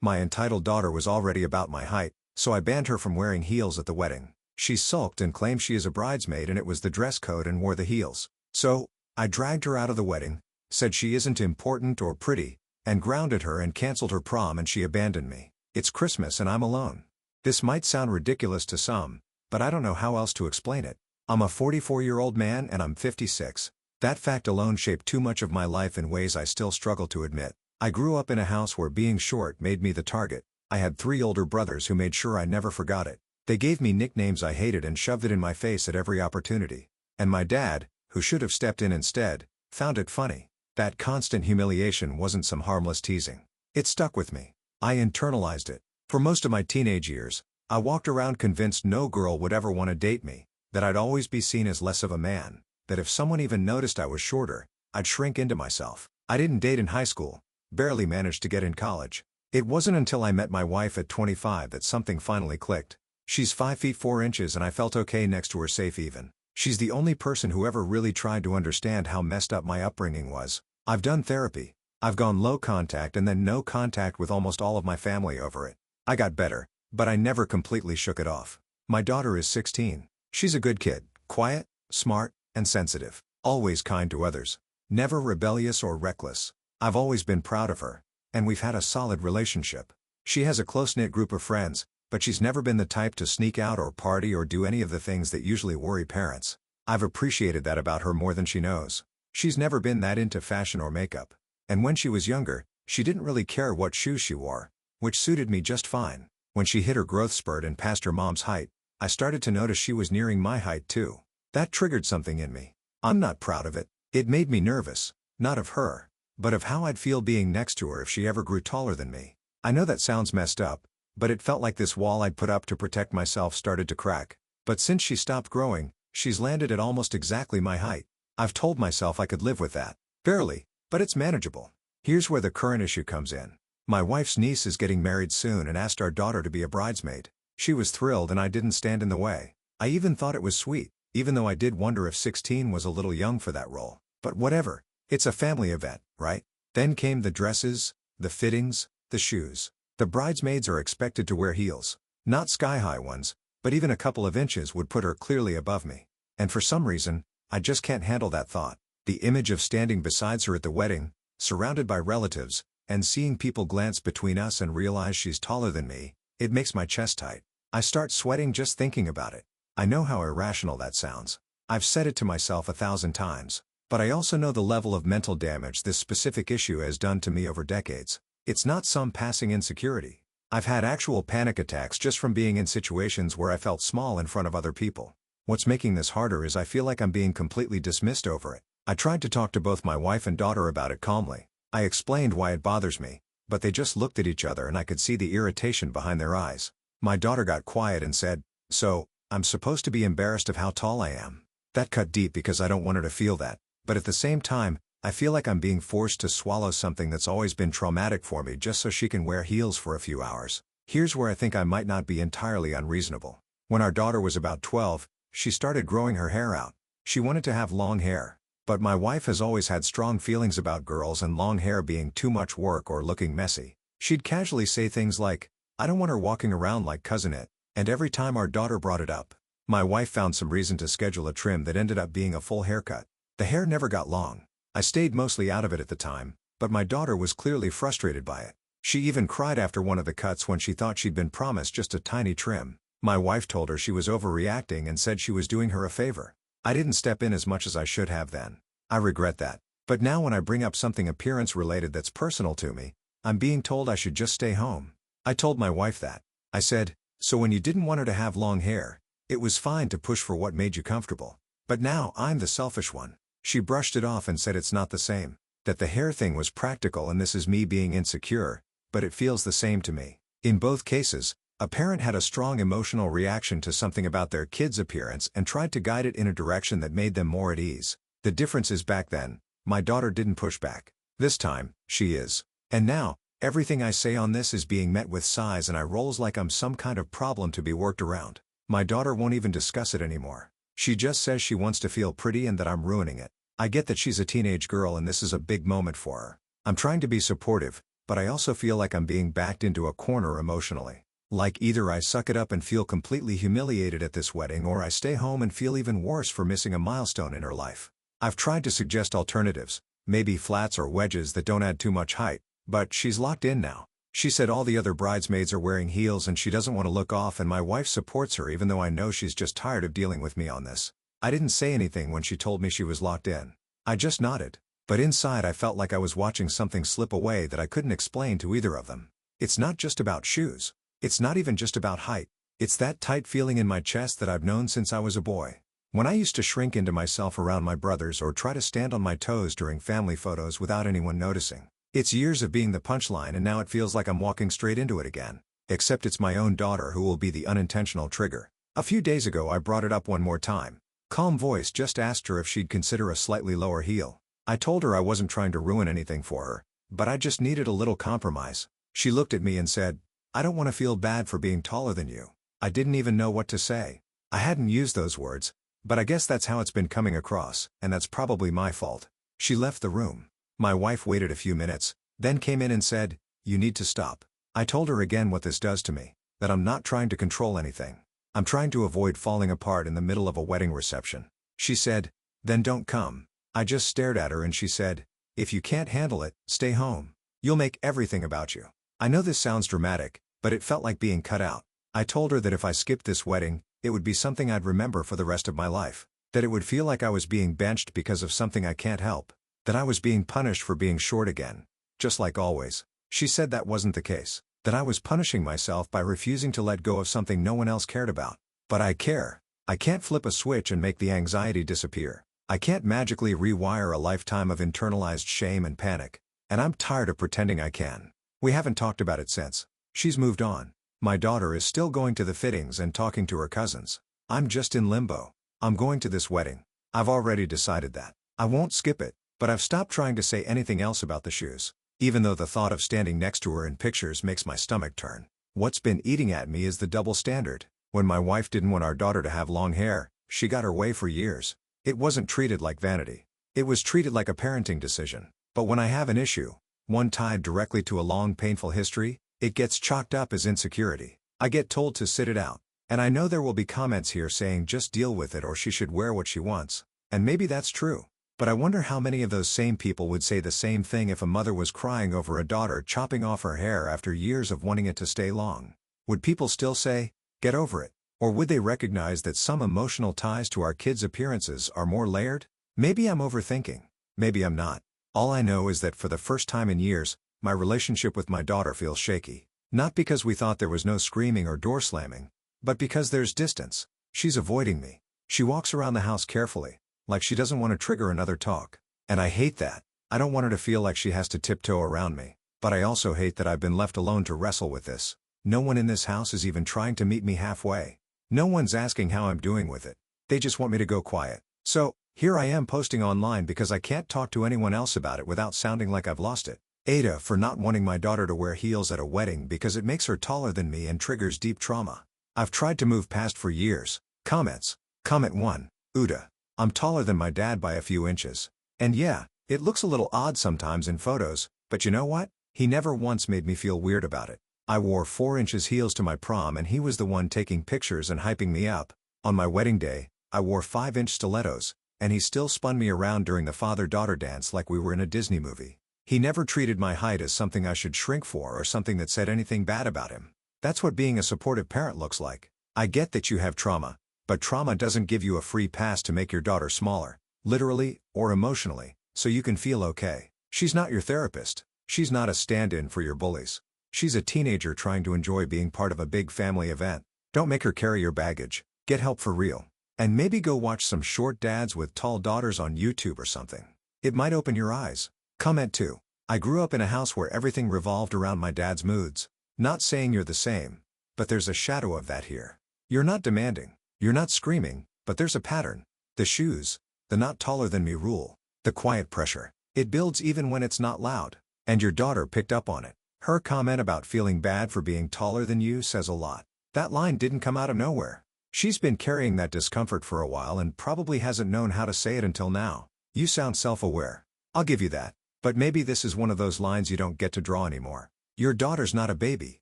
My entitled daughter was already about my height, so I banned her from wearing heels at the wedding. She sulked and claimed she is a bridesmaid and it was the dress code and wore the heels. So, I dragged her out of the wedding, said she isn't important or pretty, and grounded her and canceled her prom, and she abandoned me. It's Christmas and I'm alone. This might sound ridiculous to some, but I don't know how else to explain it. I'm a 44-year-old man and I'm 56. That fact alone shaped too much of my life in ways I still struggle to admit. I grew up in a house where being short made me the target. I had 3 older brothers who made sure I never forgot it. They gave me nicknames I hated and shoved it in my face at every opportunity. And my dad, who should have stepped in instead, found it funny. That constant humiliation wasn't some harmless teasing. It stuck with me. I internalized it. For most of my teenage years, I walked around convinced no girl would ever want to date me, that I'd always be seen as less of a man, that if someone even noticed I was shorter, I'd shrink into myself. I didn't date in high school, barely managed to get in college. It wasn't until I met my wife at 25 that something finally clicked. She's 5 feet 4 inches and I felt okay next to her, safe even. She's the only person who ever really tried to understand how messed up my upbringing was. I've done therapy. I've gone low contact and then no contact with almost all of my family over it. I got better, but I never completely shook it off. My daughter is 16. She's a good kid, quiet, smart, and sensitive. Always kind to others. Never rebellious or reckless. I've always been proud of her. And we've had a solid relationship. She has a close-knit group of friends, but she's never been the type to sneak out or party or do any of the things that usually worry parents. I've appreciated that about her more than she knows. She's never been that into fashion or makeup. And when she was younger, she didn't really care what shoes she wore, which suited me just fine. When she hit her growth spurt and passed her mom's height, I started to notice she was nearing my height too. That triggered something in me. I'm not proud of it. It made me nervous, not of her, but of how I'd feel being next to her if she ever grew taller than me. I know that sounds messed up, but it felt like this wall I'd put up to protect myself started to crack. But since she stopped growing, she's landed at almost exactly my height. I've told myself I could live with that. Barely, but it's manageable. Here's where the current issue comes in. My wife's niece is getting married soon and asked our daughter to be a bridesmaid. She was thrilled and I didn't stand in the way. I even thought it was sweet, even though I did wonder if 16 was a little young for that role. But whatever, it's a family event, right? Then came the dresses, the fittings, the shoes. The bridesmaids are expected to wear heels. Not sky-high ones, but even a couple of inches would put her clearly above me. And for some reason, I just can't handle that thought. The image of standing beside her at the wedding, surrounded by relatives, and seeing people glance between us and realize she's taller than me, it makes my chest tight. I start sweating just thinking about it. I know how irrational that sounds. I've said it to myself 1,000 times. But I also know the level of mental damage this specific issue has done to me over decades. It's not some passing insecurity. I've had actual panic attacks just from being in situations where I felt small in front of other people. What's making this harder is I feel like I'm being completely dismissed over it. I tried to talk to both my wife and daughter about it calmly. I explained why it bothers me, but they just looked at each other and I could see the irritation behind their eyes. My daughter got quiet and said, "So, I'm supposed to be embarrassed of how tall I am?" That cut deep because I don't want her to feel that. But at the same time, I feel like I'm being forced to swallow something that's always been traumatic for me just so she can wear heels for a few hours. Here's where I think I might not be entirely unreasonable. When our daughter was about 12, she started growing her hair out. She wanted to have long hair. But my wife has always had strong feelings about girls and long hair being too much work or looking messy. She'd casually say things like, "I don't want her walking around like Cousin It," and every time our daughter brought it up, my wife found some reason to schedule a trim that ended up being a full haircut. The hair never got long. I stayed mostly out of it at the time, but my daughter was clearly frustrated by it. She even cried after one of the cuts when she thought she'd been promised just a tiny trim. My wife told her she was overreacting and said she was doing her a favor. I didn't step in as much as I should have then. I regret that. But now when I bring up something appearance-related that's personal to me, I'm being told I should just stay home. I told my wife that. I said, "So when you didn't want her to have long hair, it was fine to push for what made you comfortable. But now I'm the selfish one." She brushed it off and said it's not the same. That the hair thing was practical and this is me being insecure, but it feels the same to me. In both cases, a parent had a strong emotional reaction to something about their kid's appearance and tried to guide it in a direction that made them more at ease. The difference is back then, my daughter didn't push back. This time, she is. And now, everything I say on this is being met with sighs and eye rolls like I'm some kind of problem to be worked around. My daughter won't even discuss it anymore. She just says she wants to feel pretty and that I'm ruining it. I get that she's a teenage girl and this is a big moment for her. I'm trying to be supportive, but I also feel like I'm being backed into a corner emotionally. Like either I suck it up and feel completely humiliated at this wedding, or I stay home and feel even worse for missing a milestone in her life. I've tried to suggest alternatives, maybe flats or wedges that don't add too much height, but she's locked in now. She said all the other bridesmaids are wearing heels and she doesn't want to look off, and my wife supports her even though I know she's just tired of dealing with me on this. I didn't say anything when she told me she was locked in. I just nodded. But inside I felt like I was watching something slip away that I couldn't explain to either of them. It's not just about shoes. It's not even just about height. It's that tight feeling in my chest that I've known since I was a boy. When I used to shrink into myself around my brothers or try to stand on my toes during family photos without anyone noticing. It's years of being the punchline, and now it feels like I'm walking straight into it again. Except it's my own daughter who will be the unintentional trigger. A few days ago I brought it up one more time. Calm voice just asked her if she'd consider a slightly lower heel. I told her I wasn't trying to ruin anything for her, but I just needed a little compromise. She looked at me and said, "I don't want to feel bad for being taller than you." I didn't even know what to say. I hadn't used those words, but I guess that's how it's been coming across, and that's probably my fault. She left the room. My wife waited a few minutes, then came in and said, "You need to stop." I told her again what this does to me, that I'm not trying to control anything. I'm trying to avoid falling apart in the middle of a wedding reception. She said, "Then don't come." I just stared at her and she said, "If you can't handle it, stay home. You'll make everything about you." I know this sounds dramatic, but it felt like being cut out. I told her that if I skipped this wedding, it would be something I'd remember for the rest of my life. That it would feel like I was being benched because of something I can't help. That I was being punished for being short again. Just like always. She said that wasn't the case. That I was punishing myself by refusing to let go of something no one else cared about. But I care. I can't flip a switch and make the anxiety disappear. I can't magically rewire a lifetime of internalized shame and panic. And I'm tired of pretending I can. We haven't talked about it since. She's moved on. My daughter is still going to the fittings and talking to her cousins. I'm just in limbo. I'm going to this wedding. I've already decided that. I won't skip it, but I've stopped trying to say anything else about the shoes. Even though the thought of standing next to her in pictures makes my stomach turn. What's been eating at me is the double standard. When my wife didn't want our daughter to have long hair, she got her way for years. It wasn't treated like vanity. It was treated like a parenting decision. But when I have an issue, one tied directly to a long painful history, it gets chalked up as insecurity. I get told to sit it out. And I know there will be comments here saying just deal with it or she should wear what she wants. And maybe that's true. But I wonder how many of those same people would say the same thing if a mother was crying over a daughter chopping off her hair after years of wanting it to stay long. Would people still say, "Get over it"? Or would they recognize that some emotional ties to our kids' appearances are more layered? Maybe I'm overthinking. Maybe I'm not. All I know is that for the first time in years, my relationship with my daughter feels shaky. Not because we thought there was no screaming or door slamming, but because there's distance. She's avoiding me. She walks around the house carefully, like she doesn't want to trigger another talk. And I hate that. I don't want her to feel like she has to tiptoe around me. But I also hate that I've been left alone to wrestle with this. No one in this house is even trying to meet me halfway. No one's asking how I'm doing with it. They just want me to go quiet. So, here I am posting online because I can't talk to anyone else about it without sounding like I've lost it. Ada for not wanting my daughter to wear heels at a wedding because it makes her taller than me and triggers deep trauma. I've tried to move past for years. Comments. Comment 1. Uda. I'm taller than my dad by a few inches. And yeah, it looks a little odd sometimes in photos, but you know what? He never once made me feel weird about it. I wore 4 inches heels to my prom and he was the one taking pictures and hyping me up. On my wedding day, I wore 5-inch stilettos, and he still spun me around during the father-daughter dance like we were in a Disney movie. He never treated my height as something I should shrink for or something that said anything bad about him. That's what being a supportive parent looks like. I get that you have trauma, but trauma doesn't give you a free pass to make your daughter smaller, literally or emotionally, so you can feel okay. She's not your therapist. She's not a stand-in for your bullies. She's a teenager trying to enjoy being part of a big family event. Don't make her carry your baggage. Get help for real. And maybe go watch some short dads with tall daughters on YouTube or something. It might open your eyes. Comment 2. I grew up in a house where everything revolved around my dad's moods. Not saying you're the same, but there's a shadow of that here. You're not demanding. You're not screaming, but there's a pattern. The shoes. The not taller than me rule. The quiet pressure. It builds even when it's not loud. And your daughter picked up on it. Her comment about feeling bad for being taller than you says a lot. That line didn't come out of nowhere. She's been carrying that discomfort for a while and probably hasn't known how to say it until now. You sound self-aware. I'll give you that. But maybe this is one of those lines you don't get to draw anymore. Your daughter's not a baby.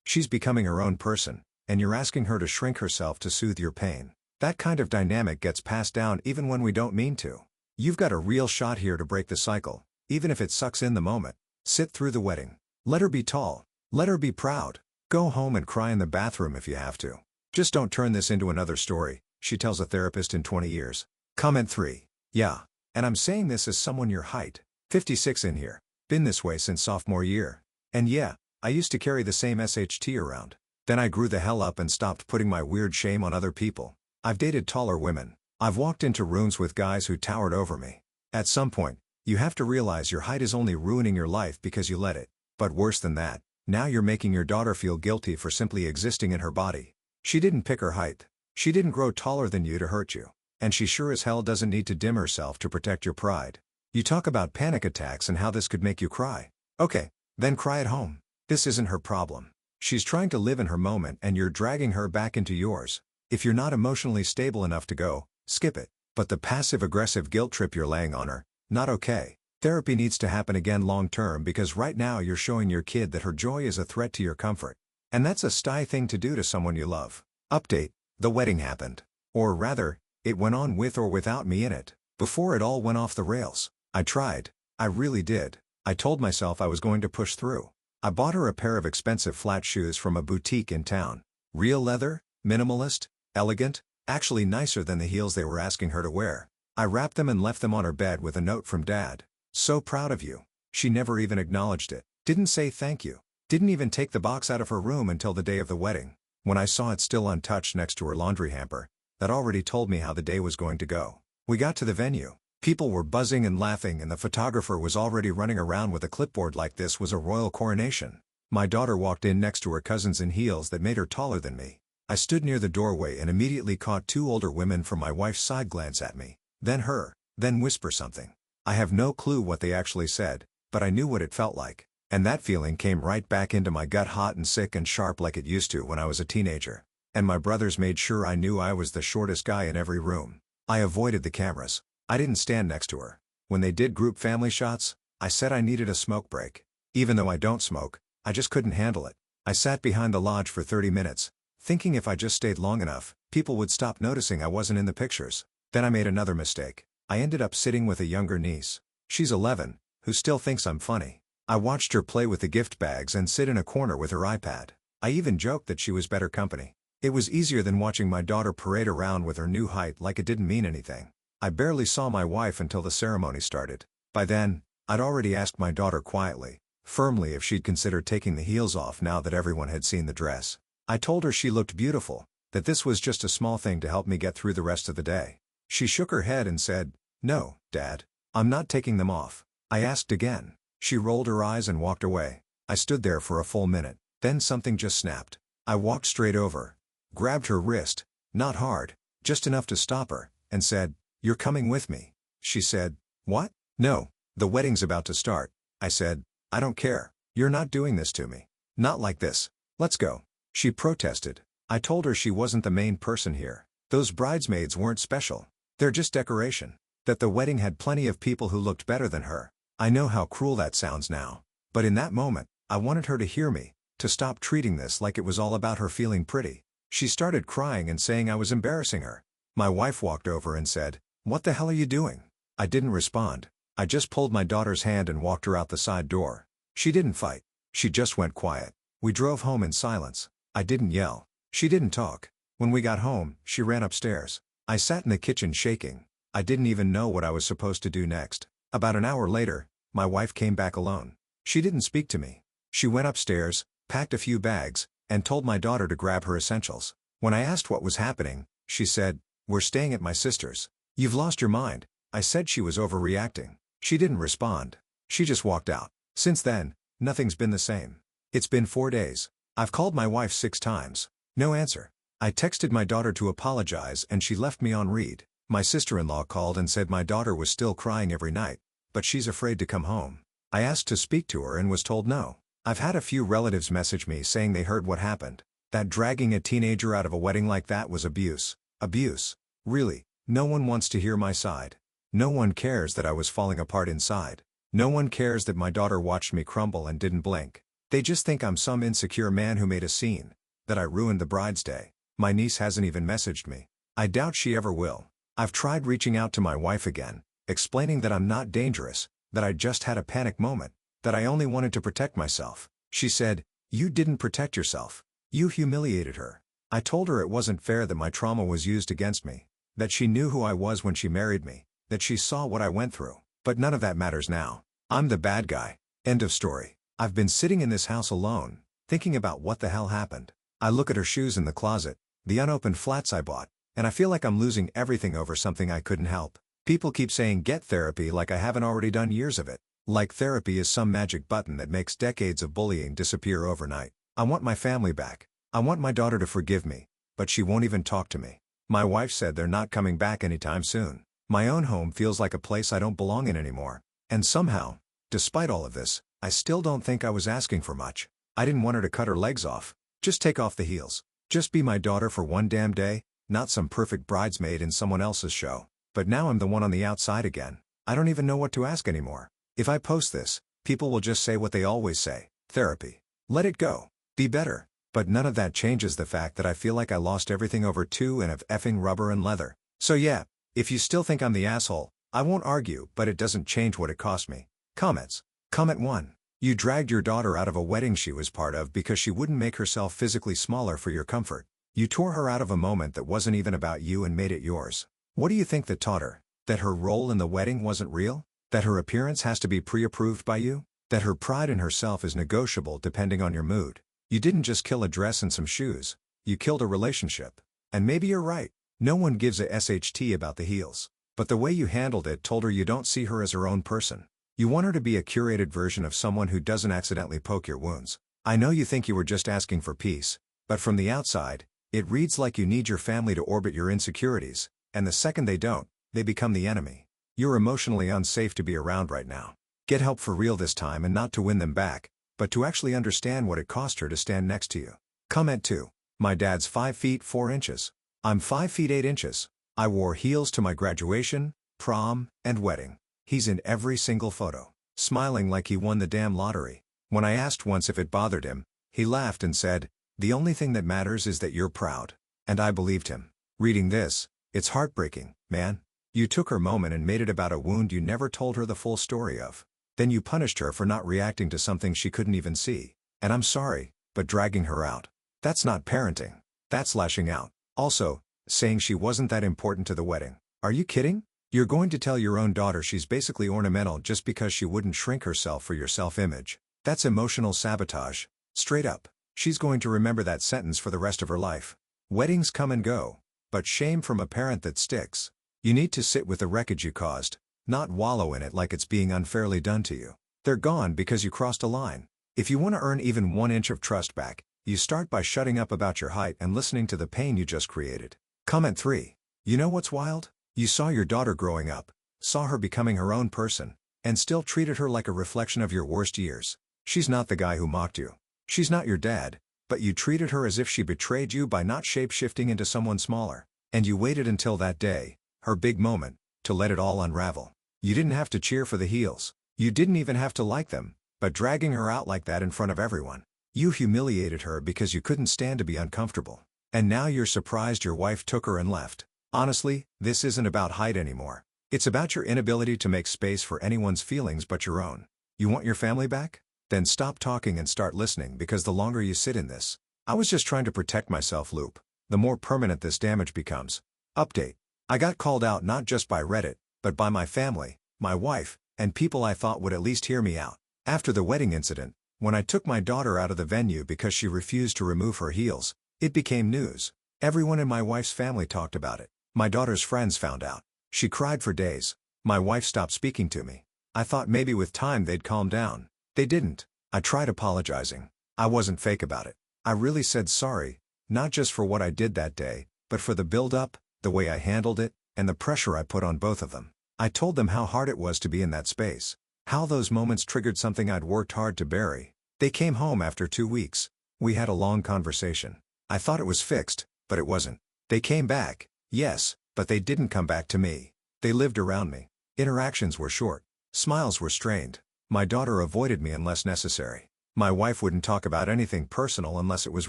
She's becoming her own person, and you're asking her to shrink herself to soothe your pain. That kind of dynamic gets passed down even when we don't mean to. You've got a real shot here to break the cycle, even if it sucks in the moment. Sit through the wedding. Let her be tall. Let her be proud. Go home and cry in the bathroom if you have to. Just don't turn this into another story, she tells a therapist in 20 years. Comment 3. Yeah. And I'm saying this as someone your height. 56 in here. Been this way since sophomore year. And yeah, I used to carry the same SHT around. Then I grew the hell up and stopped putting my weird shame on other people. I've dated taller women. I've walked into rooms with guys who towered over me. At some point, you have to realize your height is only ruining your life because you let it. But worse than that, now you're making your daughter feel guilty for simply existing in her body. She didn't pick her height. She didn't grow taller than you to hurt you. And she sure as hell doesn't need to dim herself to protect your pride. You talk about panic attacks and how this could make you cry. Okay, then cry at home. This isn't her problem. She's trying to live in her moment and you're dragging her back into yours. If you're not emotionally stable enough to go, skip it. But the passive-aggressive guilt trip you're laying on her, not okay. Therapy needs to happen again long-term because right now you're showing your kid that her joy is a threat to your comfort. And that's a sty thing to do to someone you love. Update: the wedding happened. Or rather, it went on with or without me in it. Before it all went off the rails, I tried. I really did. I told myself I was going to push through. I bought her a pair of expensive flat shoes from a boutique in town. Real leather, minimalist, elegant, actually nicer than the heels they were asking her to wear. I wrapped them and left them on her bed with a note from Dad. So proud of you. She never even acknowledged it. Didn't say thank you. Didn't even take the box out of her room until the day of the wedding. When I saw it still untouched next to her laundry hamper, that already told me how the day was going to go. We got to the venue. People were buzzing and laughing and the photographer was already running around with a clipboard like this was a royal coronation. My daughter walked in next to her cousins in heels that made her taller than me. I stood near the doorway and immediately caught two older women from my wife's side glance at me, then her, then whisper something. I have no clue what they actually said, but I knew what it felt like. And that feeling came right back into my gut, hot and sick and sharp like it used to when I was a teenager. And my brothers made sure I knew I was the shortest guy in every room. I avoided the cameras. I didn't stand next to her. When they did group family shots, I said I needed a smoke break. Even though I don't smoke, I just couldn't handle it. I sat behind the lodge for 30 minutes, thinking if I just stayed long enough, people would stop noticing I wasn't in the pictures. Then I made another mistake. I ended up sitting with a younger niece. She's 11, who still thinks I'm funny. I watched her play with the gift bags and sit in a corner with her iPad. I even joked that she was better company. It was easier than watching my daughter parade around with her new height like it didn't mean anything. I barely saw my wife until the ceremony started. By then, I'd already asked my daughter quietly, firmly if she'd consider taking the heels off now that everyone had seen the dress. I told her she looked beautiful, that this was just a small thing to help me get through the rest of the day. She shook her head and said, "No, Dad, I'm not taking them off." I asked again. She rolled her eyes and walked away. I stood there for a full minute. Then something just snapped. I walked straight over, grabbed her wrist, not hard, just enough to stop her, and said, "You're coming with me." She said, "What?" "No, the wedding's about to start." I said, "I don't care. You're not doing this to me. Not like this. Let's go." She protested. I told her she wasn't the main person here. Those bridesmaids weren't special. They're just decoration. That the wedding had plenty of people who looked better than her. I know how cruel that sounds now. But in that moment, I wanted her to hear me, to stop treating this like it was all about her feeling pretty. She started crying and saying I was embarrassing her. My wife walked over and said, "What the hell are you doing?" I didn't respond. I just pulled my daughter's hand and walked her out the side door. She didn't fight. She just went quiet. We drove home in silence. I didn't yell. She didn't talk. When we got home, she ran upstairs. I sat in the kitchen shaking. I didn't even know what I was supposed to do next. About an hour later, my wife came back alone. She didn't speak to me. She went upstairs, packed a few bags, and told my daughter to grab her essentials. When I asked what was happening, she said, "We're staying at my sister's." "You've lost your mind." I said she was overreacting. She didn't respond. She just walked out. Since then, nothing's been the same. It's been 4 days. I've called my wife 6 times. No answer. I texted my daughter to apologize and she left me on read. My sister-in-law called and said my daughter was still crying every night, but she's afraid to come home. I asked to speak to her and was told no. I've had a few relatives message me saying they heard what happened. That dragging a teenager out of a wedding like that was abuse. Abuse. Really, no one wants to hear my side. No one cares that I was falling apart inside. No one cares that my daughter watched me crumble and didn't blink. They just think I'm some insecure man who made a scene, that I ruined the bride's day. My niece hasn't even messaged me. I doubt she ever will. I've tried reaching out to my wife again, explaining that I'm not dangerous, that I just had a panic moment, that I only wanted to protect myself. She said, "You didn't protect yourself. You humiliated her." I told her it wasn't fair that my trauma was used against me, that she knew who I was when she married me, that she saw what I went through. But none of that matters now. I'm the bad guy. End of story. I've been sitting in this house alone, thinking about what the hell happened. I look at her shoes in the closet, the unopened flats I bought, and I feel like I'm losing everything over something I couldn't help. People keep saying get therapy like I haven't already done years of it. Like therapy is some magic button that makes decades of bullying disappear overnight. I want my family back. I want my daughter to forgive me, but she won't even talk to me. My wife said they're not coming back anytime soon. My own home feels like a place I don't belong in anymore. And somehow, despite all of this, I still don't think I was asking for much. I didn't want her to cut her legs off. Just take off the heels. Just be my daughter for one damn day, not some perfect bridesmaid in someone else's show. But now I'm the one on the outside again. I don't even know what to ask anymore. If I post this, people will just say what they always say. Therapy. Let it go. Be better. But none of that changes the fact that I feel like I lost everything over 2 and of effing rubber and leather. So yeah, if you still think I'm the asshole, I won't argue, but it doesn't change what it cost me. Comments. Comment 1. You dragged your daughter out of a wedding she was part of because she wouldn't make herself physically smaller for your comfort. You tore her out of a moment that wasn't even about you and made it yours. What do you think that taught her? That her role in the wedding wasn't real? That her appearance has to be pre-approved by you? That her pride in herself is negotiable depending on your mood? You didn't just kill a dress and some shoes. You killed a relationship. And maybe you're right. No one gives a SHT about the heels. But the way you handled it told her you don't see her as her own person. You want her to be a curated version of someone who doesn't accidentally poke your wounds. I know you think you were just asking for peace, but from the outside, it reads like you need your family to orbit your insecurities, and the second they don't, they become the enemy. You're emotionally unsafe to be around right now. Get help for real this time, and not to win them back, but to actually understand what it cost her to stand next to you. Comment 2. My dad's 5 feet 4 inches. I'm 5 feet 8 inches. I wore heels to my graduation, prom, and wedding. He's in every single photo, smiling like he won the damn lottery. When I asked once if it bothered him, he laughed and said, "The only thing that matters is that you're proud." And I believed him. Reading this, it's heartbreaking, man. You took her moment and made it about a wound you never told her the full story of. Then you punished her for not reacting to something she couldn't even see. And I'm sorry, but dragging her out. That's not parenting. That's lashing out. Also, saying she wasn't that important to the wedding. Are you kidding? You're going to tell your own daughter she's basically ornamental just because she wouldn't shrink herself for your self-image. That's emotional sabotage. Straight up. She's going to remember that sentence for the rest of her life. Weddings come and go, but shame from a parent that sticks. You need to sit with the wreckage you caused, not wallow in it like it's being unfairly done to you. They're gone because you crossed a line. If you want to earn even 1 inch of trust back, you start by shutting up about your height and listening to the pain you just created. Comment 3. You know what's wild? You saw your daughter growing up, saw her becoming her own person, and still treated her like a reflection of your worst years. She's not the guy who mocked you. She's not your dad, but you treated her as if she betrayed you by not shape-shifting into someone smaller. And you waited until that day, her big moment, to let it all unravel. You didn't have to cheer for the heels. You didn't even have to like them, but dragging her out like that in front of everyone. You humiliated her because you couldn't stand to be uncomfortable. And now you're surprised your wife took her and left. Honestly, this isn't about height anymore. It's about your inability to make space for anyone's feelings but your own. You want your family back? Then stop talking and start listening, because the longer you sit in this, "I was just trying to protect myself" loop, the more permanent this damage becomes. Update. I got called out not just by Reddit, but by my family, my wife, and people I thought would at least hear me out. After the wedding incident, when I took my daughter out of the venue because she refused to remove her heels, it became news. Everyone in my wife's family talked about it. My daughter's friends found out. She cried for days. My wife stopped speaking to me. I thought maybe with time they'd calm down. They didn't. I tried apologizing. I wasn't fake about it. I really said sorry, not just for what I did that day, but for the build-up, the way I handled it, and the pressure I put on both of them. I told them how hard it was to be in that space. How those moments triggered something I'd worked hard to bury. They came home after 2 weeks. We had a long conversation. I thought it was fixed, but it wasn't. They came back, yes, but they didn't come back to me. They lived around me. Interactions were short. Smiles were strained. My daughter avoided me unless necessary. My wife wouldn't talk about anything personal unless it was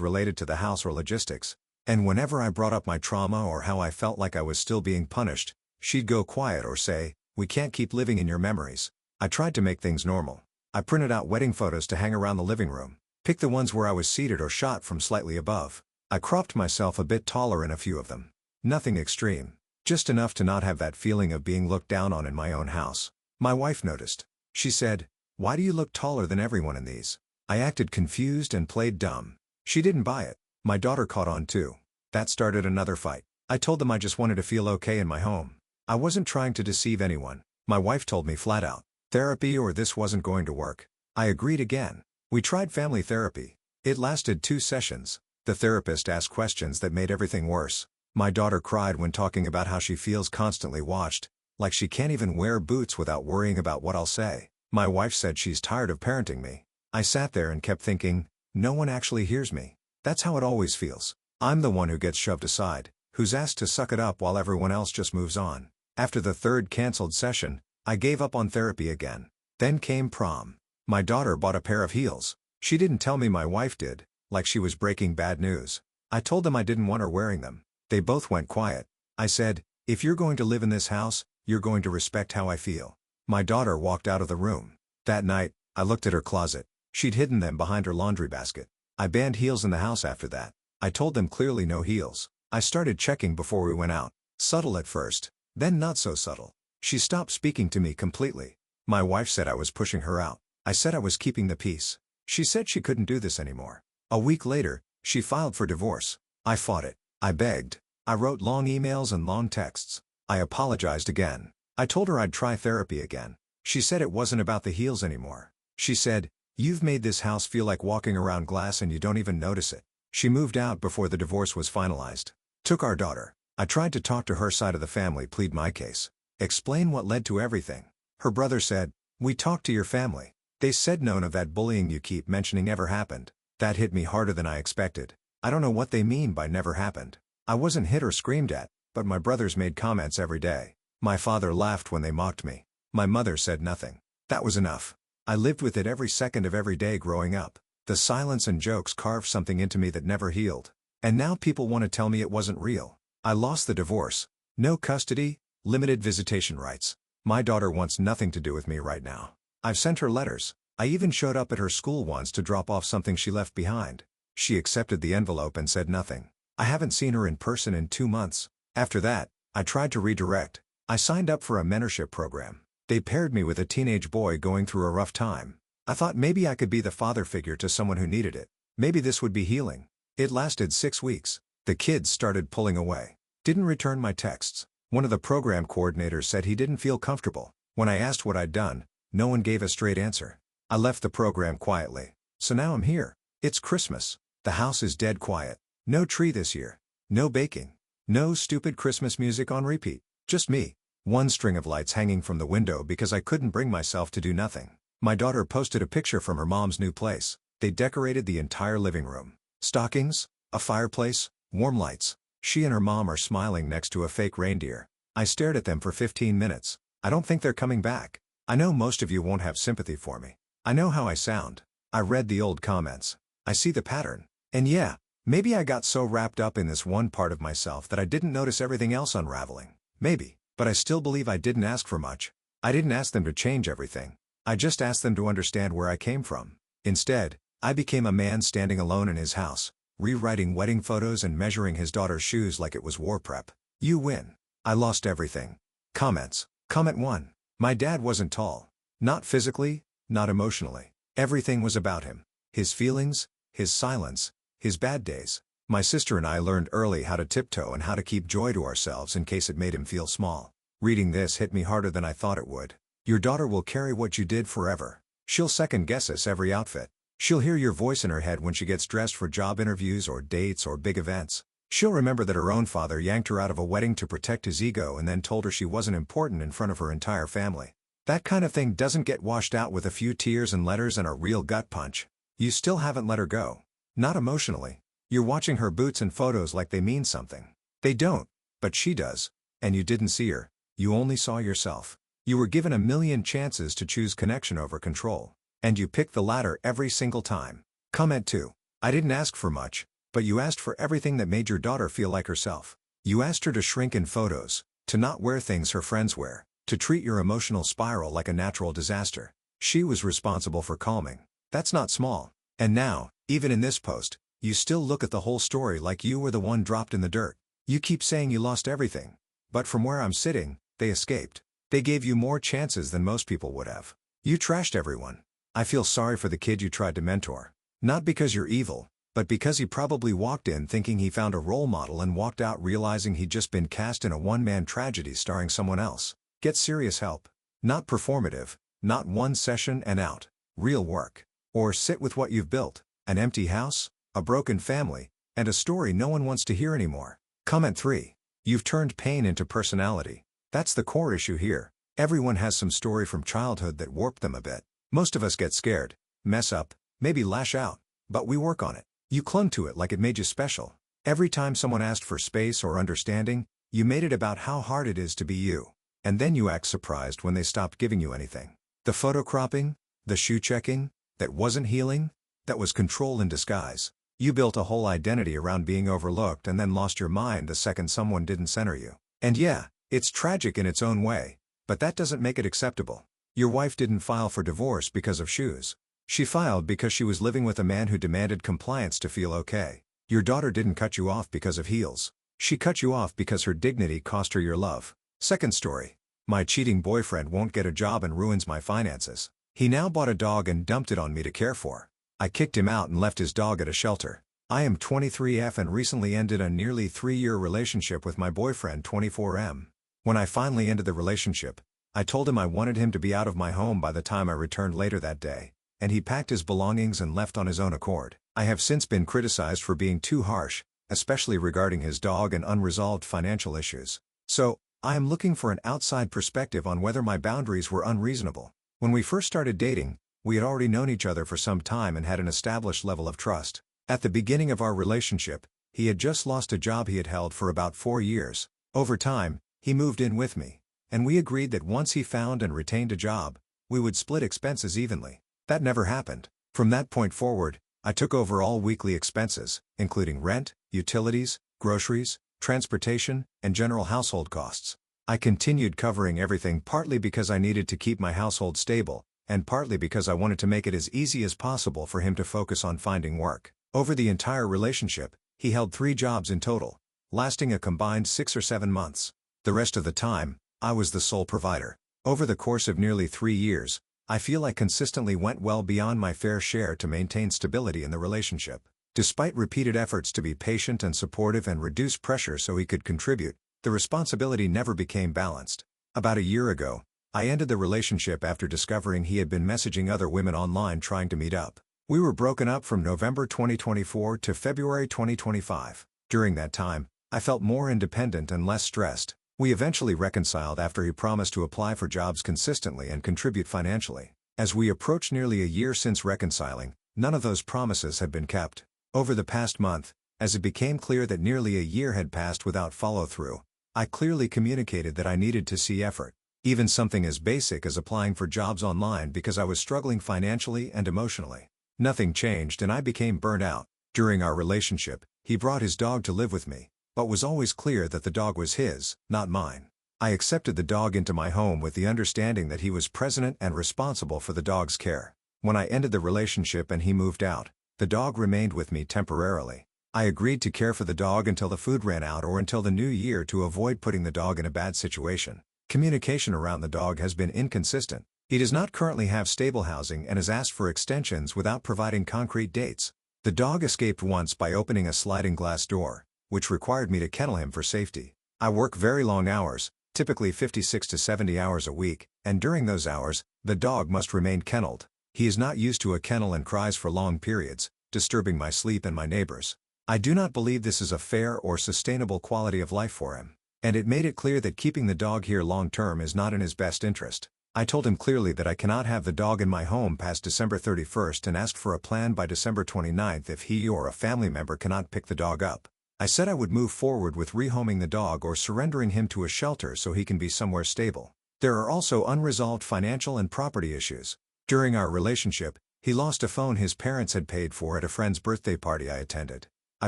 related to the house or logistics. And whenever I brought up my trauma or how I felt like I was still being punished, she'd go quiet or say, "We can't keep living in your memories." I tried to make things normal. I printed out wedding photos to hang around the living room. Picked the ones where I was seated or shot from slightly above. I cropped myself a bit taller in a few of them. Nothing extreme. Just enough to not have that feeling of being looked down on in my own house. My wife noticed. She said, "Why do you look taller than everyone in these?" I acted confused and played dumb. She didn't buy it. My daughter caught on too. That started another fight. I told them I just wanted to feel okay in my home. I wasn't trying to deceive anyone. My wife told me flat out, therapy or this wasn't going to work. I agreed again. We tried family therapy. It lasted 2 sessions. The therapist asked questions that made everything worse. My daughter cried when talking about how she feels constantly watched, like she can't even wear boots without worrying about what I'll say. My wife said she's tired of parenting me. I sat there and kept thinking, no one actually hears me. That's how it always feels. I'm the one who gets shoved aside, who's asked to suck it up while everyone else just moves on. After the 3rd canceled session, I gave up on therapy again. Then came prom. My daughter bought a pair of heels. She didn't tell me, my wife did, like she was breaking bad news. I told them I didn't want her wearing them. They both went quiet. I said, if you're going to live in this house, you're going to respect how I feel. My daughter walked out of the room. That night, I looked at her closet. She'd hidden them behind her laundry basket. I banned heels in the house after that. I told them clearly no heels. I started checking before we went out. Subtle at first, then not so subtle. She stopped speaking to me completely. My wife said I was pushing her out. I said I was keeping the peace. She said she couldn't do this anymore. A week later, she filed for divorce. I fought it. I begged. I wrote long emails and long texts. I apologized again. I told her I'd try therapy again. She said it wasn't about the heels anymore. She said, "You've made this house feel like walking around glass and you don't even notice it." She moved out before the divorce was finalized. Took our daughter. I tried to talk to her side of the family, plead my case. Explain what led to everything. Her brother said, "We talked to your family. They said none of that bullying you keep mentioning ever happened." That hit me harder than I expected. I don't know what they mean by never happened. I wasn't hit or screamed at, but my brothers made comments every day. My father laughed when they mocked me. My mother said nothing. That was enough. I lived with it every second of every day growing up. The silence and jokes carved something into me that never healed. And now people want to tell me it wasn't real. I lost the divorce. No custody, limited visitation rights. My daughter wants nothing to do with me right now. I've sent her letters. I even showed up at her school once to drop off something she left behind. She accepted the envelope and said nothing. I haven't seen her in person in 2 months. After that, I tried to redirect. I signed up for a mentorship program. They paired me with a teenage boy going through a rough time. I thought maybe I could be the father figure to someone who needed it. Maybe this would be healing. It lasted 6 weeks. The kids started pulling away. Didn't return my texts. One of the program coordinators said he didn't feel comfortable. When I asked what I'd done, no one gave a straight answer. I left the program quietly. So now I'm here. It's Christmas. The house is dead quiet. No tree this year. No baking. No stupid Christmas music on repeat. Just me. One string of lights hanging from the window because I couldn't bring myself to do nothing. My daughter posted a picture from her mom's new place. They decorated the entire living room. Stockings, a fireplace, warm lights. She and her mom are smiling next to a fake reindeer. I stared at them for 15 minutes. I don't think they're coming back. I know most of you won't have sympathy for me. I know how I sound. I read the old comments. I see the pattern. And yeah, maybe I got so wrapped up in this one part of myself that I didn't notice everything else unraveling. Maybe. But I still believe I didn't ask for much. I didn't ask them to change everything. I just asked them to understand where I came from. Instead, I became a man standing alone in his house, rewriting wedding photos and measuring his daughter's shoes like it was war prep. You win. I lost everything. Comments. Comment 1. My dad wasn't tall. Not physically, not emotionally. Everything was about him. His feelings, his silence, his bad days. My sister and I learned early how to tiptoe and how to keep joy to ourselves in case it made him feel small. Reading this hit me harder than I thought it would. Your daughter will carry what you did forever. She'll second guess us every outfit. She'll hear your voice in her head when she gets dressed for job interviews or dates or big events. She'll remember that her own father yanked her out of a wedding to protect his ego and then told her she wasn't important in front of her entire family. That kind of thing doesn't get washed out with a few tears and letters and a real gut punch. You still haven't let her go. Not emotionally. You're watching her boots and photos like they mean something. They don't, but she does. And you didn't see her. You only saw yourself. You were given a million chances to choose connection over control. And you picked the latter every single time. Comment 2. I didn't ask for much, but you asked for everything that made your daughter feel like herself. You asked her to shrink in photos, to not wear things her friends wear, to treat your emotional spiral like a natural disaster. She was responsible for calming. That's not small. And now, even in this post, you still look at the whole story like you were the one dropped in the dirt. You keep saying you lost everything. But from where I'm sitting, they escaped. They gave you more chances than most people would have. You trashed everyone. I feel sorry for the kid you tried to mentor. Not because you're evil, but because he probably walked in thinking he found a role model and walked out realizing he'd just been cast in a one-man tragedy starring someone else. Get serious help. Not performative, not one session and out. Real work. Or sit with what you've built. An empty house, a broken family, and a story no one wants to hear anymore. Comment 3. You've turned pain into personality. That's the core issue here. Everyone has some story from childhood that warped them a bit. Most of us get scared, mess up, maybe lash out, but we work on it. You clung to it like it made you special. Every time someone asked for space or understanding, you made it about how hard it is to be you. And then you act surprised when they stopped giving you anything. The photo cropping, the shoe checking, that wasn't healing, that was control in disguise. You built a whole identity around being overlooked and then lost your mind the second someone didn't center you. And yeah, it's tragic in its own way, but that doesn't make it acceptable. Your wife didn't file for divorce because of shoes. She filed because she was living with a man who demanded compliance to feel okay. Your daughter didn't cut you off because of heels. She cut you off because her dignity cost her your love. Second story. My cheating boyfriend won't get a job and ruins my finances. He now bought a dog and dumped it on me to care for. I kicked him out and left his dog at a shelter. I am 23F and recently ended a nearly 3-year relationship with my boyfriend 24M. When I finally ended the relationship, I told him I wanted him to be out of my home by the time I returned later that day, and he packed his belongings and left on his own accord. I have since been criticized for being too harsh, especially regarding his dog and unresolved financial issues. So, I am looking for an outside perspective on whether my boundaries were unreasonable. When we first started dating, we had already known each other for some time and had an established level of trust. At the beginning of our relationship, he had just lost a job he had held for about 4 years. Over time, he moved in with me, and we agreed that once he found and retained a job, we would split expenses evenly. That never happened. From that point forward, I took over all weekly expenses, including rent, utilities, groceries, transportation, and general household costs. I continued covering everything partly because I needed to keep my household stable, and partly because I wanted to make it as easy as possible for him to focus on finding work. Over the entire relationship, he held 3 jobs in total, lasting a combined 6 or 7 months. The rest of the time, I was the sole provider. Over the course of nearly 3 years, I feel I consistently went well beyond my fair share to maintain stability in the relationship. Despite repeated efforts to be patient and supportive and reduce pressure so he could contribute, the responsibility never became balanced. About a year ago, I ended the relationship after discovering he had been messaging other women online trying to meet up. We were broken up from November 2024 to February 2025. During that time, I felt more independent and less stressed. We eventually reconciled after he promised to apply for jobs consistently and contribute financially. As we approached nearly a year since reconciling, none of those promises had been kept. Over the past month, as it became clear that nearly a year had passed without follow-through, I clearly communicated that I needed to see effort. Even something as basic as applying for jobs online because I was struggling financially and emotionally. Nothing changed and I became burnt out. During our relationship, he brought his dog to live with me, but was always clear that the dog was his, not mine. I accepted the dog into my home with the understanding that he was present and responsible for the dog's care. When I ended the relationship and he moved out, the dog remained with me temporarily. I agreed to care for the dog until the food ran out or until the new year to avoid putting the dog in a bad situation. Communication around the dog has been inconsistent. He does not currently have stable housing and has asked for extensions without providing concrete dates. The dog escaped once by opening a sliding glass door, which required me to kennel him for safety. I work very long hours, typically 56 to 70 hours a week, and during those hours, the dog must remain kenneled. He is not used to a kennel and cries for long periods, disturbing my sleep and my neighbors. I do not believe this is a fair or sustainable quality of life for him, and it made it clear that keeping the dog here long-term is not in his best interest. I told him clearly that I cannot have the dog in my home past December 31st and asked for a plan by December 29th if he or a family member cannot pick the dog up. I said I would move forward with rehoming the dog or surrendering him to a shelter so he can be somewhere stable. There are also unresolved financial and property issues. During our relationship, he lost a phone his parents had paid for at a friend's birthday party I attended. I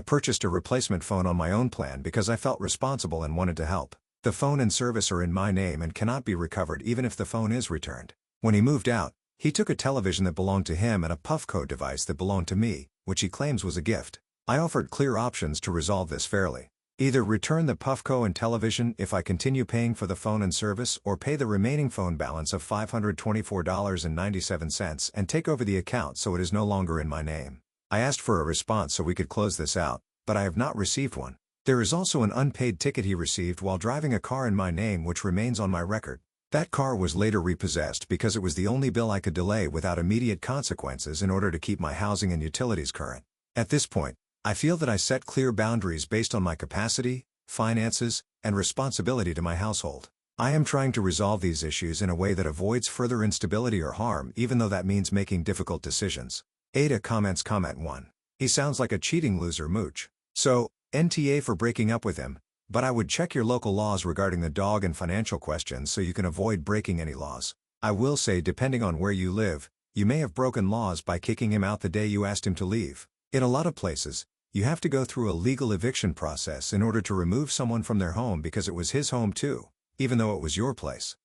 purchased a replacement phone on my own plan because I felt responsible and wanted to help. The phone and service are in my name and cannot be recovered even if the phone is returned. When he moved out, he took a television that belonged to him and a puffcode device that belonged to me, which he claims was a gift. I offered clear options to resolve this fairly. Either return the puffco and television if I continue paying for the phone and service, or pay the remaining phone balance of $524.97 and take over the account so it is no longer in my name. I asked for a response so we could close this out, but I have not received one. There is also an unpaid ticket he received while driving a car in my name which remains on my record. That car was later repossessed because it was the only bill I could delay without immediate consequences in order to keep my housing and utilities current. At this point, I feel that I set clear boundaries based on my capacity, finances, and responsibility to my household. I am trying to resolve these issues in a way that avoids further instability or harm, even though that means making difficult decisions. Ada comments comment 1. He sounds like a cheating loser mooch. So, NTA for breaking up with him, but I would check your local laws regarding the dog and financial questions so you can avoid breaking any laws. I will say, depending on where you live, you may have broken laws by kicking him out the day you asked him to leave. In a lot of places, you have to go through a legal eviction process in order to remove someone from their home because it was his home too, even though it was your place.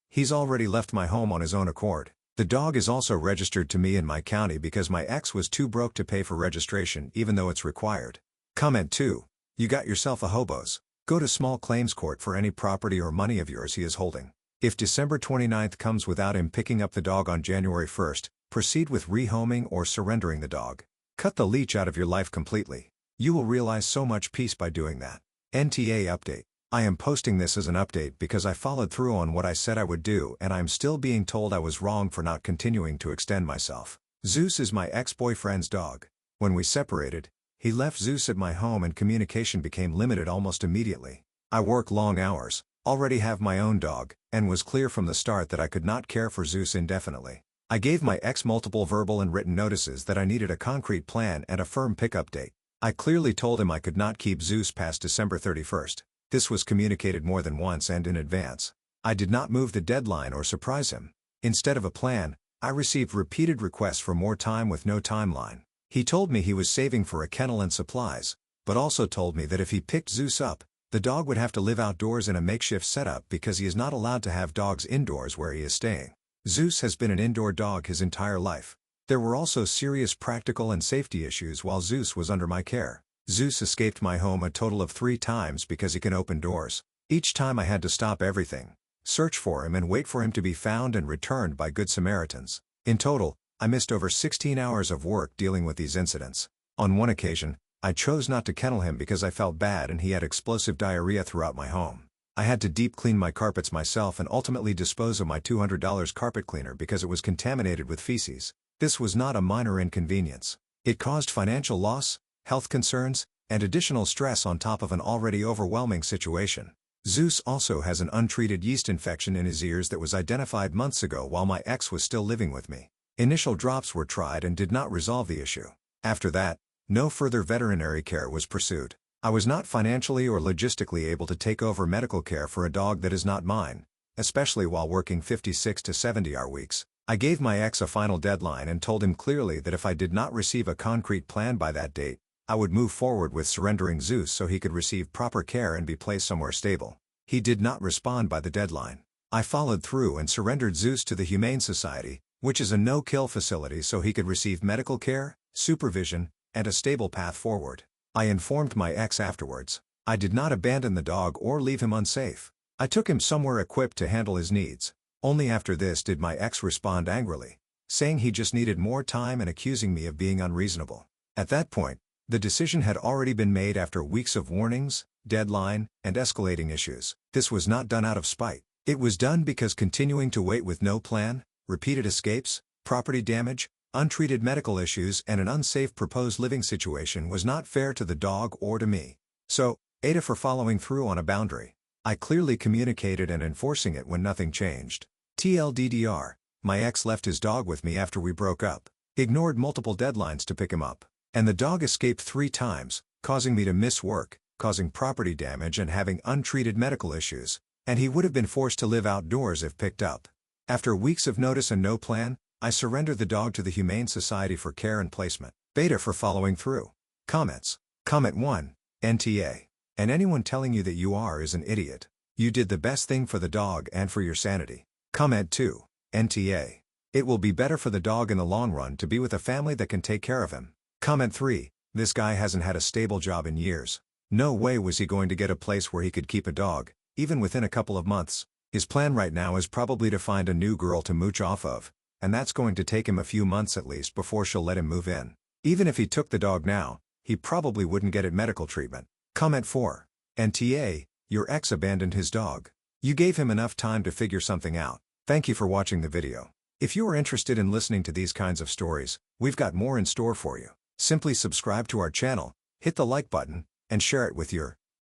He's already left my home on his own accord. The dog is also registered to me in my county because my ex was too broke to pay for registration even though it's required. Comment 2. You got yourself a hobos. Go to small claims court for any property or money of yours he is holding. If December 29th comes without him picking up the dog on January 1st, proceed with rehoming or surrendering the dog. Cut the leech out of your life completely. You will realize so much peace by doing that. NTA update. I am posting this as an update because I followed through on what I said I would do and I'm still being told I was wrong for not continuing to extend myself. Zeus is my ex-boyfriend's dog. When we separated, he left Zeus at my home and communication became limited almost immediately. I work long hours, already have my own dog, and was clear from the start that I could not care for Zeus indefinitely. I gave my ex multiple verbal and written notices that I needed a concrete plan and a firm pickup date. I clearly told him I could not keep Zeus past December 31st. This was communicated more than once and in advance. I did not move the deadline or surprise him. Instead of a plan, I received repeated requests for more time with no timeline. He told me he was saving for a kennel and supplies, but also told me that if he picked Zeus up, the dog would have to live outdoors in a makeshift setup because he is not allowed to have dogs indoors where he is staying. Zeus has been an indoor dog his entire life. There were also serious practical and safety issues while Zeus was under my care. Zeus escaped my home a total of 3 times because he can open doors. Each time I had to stop everything, search for him and wait for him to be found and returned by Good Samaritans. In total, I missed over 16 hours of work dealing with these incidents. On one occasion, I chose not to kennel him because I felt bad and he had explosive diarrhea throughout my home. I had to deep clean my carpets myself and ultimately dispose of my $200 carpet cleaner because it was contaminated with feces. This was not a minor inconvenience. It caused financial loss, health concerns, and additional stress on top of an already overwhelming situation. Zeus also has an untreated yeast infection in his ears that was identified months ago while my ex was still living with me. Initial drops were tried and did not resolve the issue. After that, no further veterinary care was pursued. I was not financially or logistically able to take over medical care for a dog that is not mine, especially while working 56 to 70-hour weeks. I gave my ex a final deadline and told him clearly that if I did not receive a concrete plan by that date, I would move forward with surrendering Zeus so he could receive proper care and be placed somewhere stable. He did not respond by the deadline. I followed through and surrendered Zeus to the Humane Society, which is a no-kill facility, so he could receive medical care, supervision, and a stable path forward. I informed my ex afterwards. I did not abandon the dog or leave him unsafe. I took him somewhere equipped to handle his needs. Only after this did my ex respond angrily, saying he just needed more time and accusing me of being unreasonable. At that point, the decision had already been made after weeks of warnings, deadline, and escalating issues. This was not done out of spite. It was done because continuing to wait with no plan, repeated escapes, property damage, untreated medical issues and an unsafe proposed living situation was not fair to the dog or to me. So, Ada for following through on a boundary. I clearly communicated and enforcing it when nothing changed. TLDDR, my ex left his dog with me after we broke up, ignored multiple deadlines to pick him up, and the dog escaped 3 times, causing me to miss work, causing property damage and having untreated medical issues, and he would have been forced to live outdoors if picked up. After weeks of notice and no plan, I surrendered the dog to the Humane Society for care and placement. Beta for following through. Comments. Comment 1. NTA. And anyone telling you that you are is an idiot. You did the best thing for the dog and for your sanity. Comment 2. NTA. It will be better for the dog in the long run to be with a family that can take care of him. Comment 3. This guy hasn't had a stable job in years. No way was he going to get a place where he could keep a dog, even within a couple of months. His plan right now is probably to find a new girl to mooch off of, and that's going to take him a few months at least before she'll let him move in. Even if he took the dog now, he probably wouldn't get it medical treatment. Comment 4. NTA, your ex abandoned his dog. You gave him enough time to figure something out. Thank you for watching the video. If you are interested in listening to these kinds of stories, we've got more in store for you. Simply subscribe to our channel, hit the like button, and share it with your